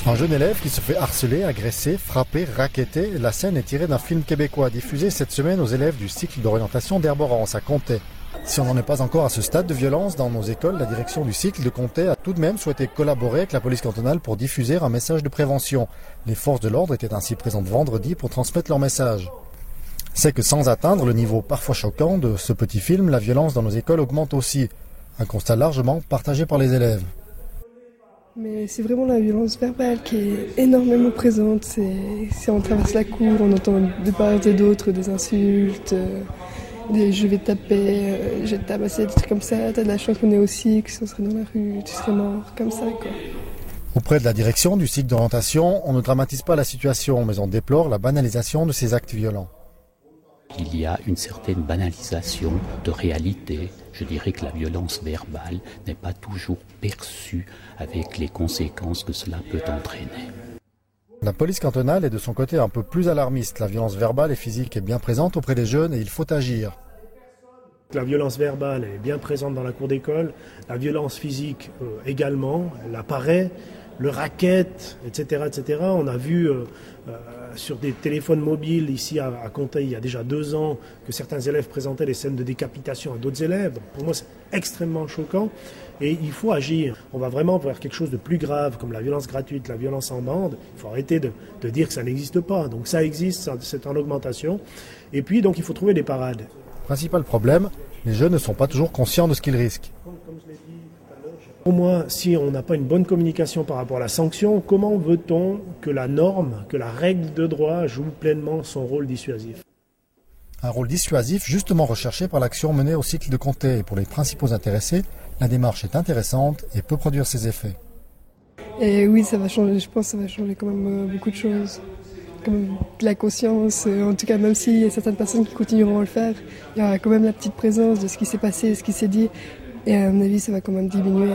Un jeune élève qui se fait harceler, agresser, frapper, racketter. La scène est tirée d'un film québécois diffusé cette semaine aux élèves du cycle d'orientation d'Herborance à Comté. Si on n'en est pas encore à ce stade de violence dans nos écoles, la direction du cycle de Comté a tout de même souhaité collaborer avec la police cantonale pour diffuser un message de prévention. Les forces de l'ordre étaient ainsi présentes vendredi pour transmettre leur message. C'est que sans atteindre le niveau parfois choquant de ce petit film, la violence dans nos écoles augmente aussi. Un constat largement partagé par les élèves. Mais c'est vraiment la violence verbale qui est énormément présente. C'est on traverse la cour, on entend de part et d'autre des insultes, des je vais te taper, je vais te tabasser, des trucs comme ça. T'as de la chance qu'on est aussi, que si on serait dans la rue, tu serais mort, comme ça quoi. Auprès de la direction du cycle d'orientation, on ne dramatise pas la situation, mais on déplore la banalisation de ces actes violents. Il y a une certaine banalisation de réalité. Je dirais que la violence verbale n'est pas toujours perçue avec les conséquences que cela peut entraîner. La police cantonale est de son côté un peu plus alarmiste. La violence verbale et physique est bien présente auprès des jeunes et il faut agir. La violence verbale est bien présente dans la cour d'école, la violence physique également, elle apparaît, le racket, etc. etc. On a vu sur des téléphones mobiles ici à Comté il y a déjà 2 ans que certains élèves présentaient des scènes de décapitation à d'autres élèves. Donc pour moi c'est extrêmement choquant et il faut agir. On va vraiment vers quelque chose de plus grave comme la violence gratuite, la violence en bande. Il faut arrêter de dire que ça n'existe pas. Donc ça existe, c'est en augmentation. Et puis donc il faut trouver des parades. Principal problème, les jeunes ne sont pas toujours conscients de ce qu'ils risquent. Pour moi, si on n'a pas une bonne communication par rapport à la sanction, comment veut-on que la norme, que la règle de droit joue pleinement son rôle dissuasif ? Un rôle dissuasif justement recherché par l'action menée au cycle de Comté. Et pour les principaux intéressés, la démarche est intéressante et peut produire ses effets. Et oui, ça va changer, je pense que ça va changer quand même beaucoup de choses. Comme de la conscience, en tout cas même s'il y a certaines personnes qui continueront à le faire, il y aura quand même la petite présence de ce qui s'est passé, ce qui s'est dit, et à mon avis ça va quand même diminuer.